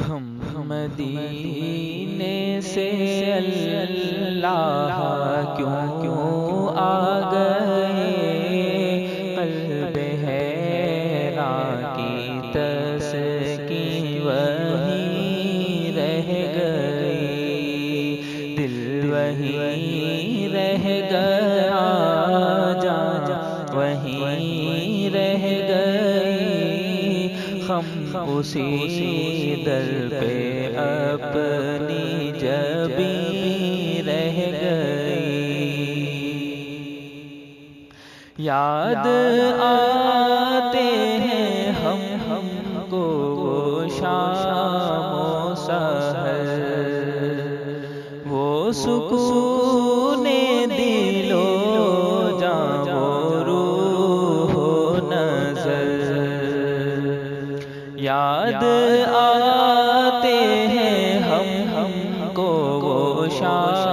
ہم مدینے سے اللہ کیوں آ گئے، قلب حیران کی تسکین وہیں رہ گئی، دل وہیں رہ گیا، جان وہیں رہ گئی، ہم اسی در پہ اپنی جبیں رہ گئی۔ یاد آتے ہیں ہم کو وہ شام و سحر، وہ سکون دل و جاں و روح و نظر، یاد آتے ہیں ہم کو وہ شام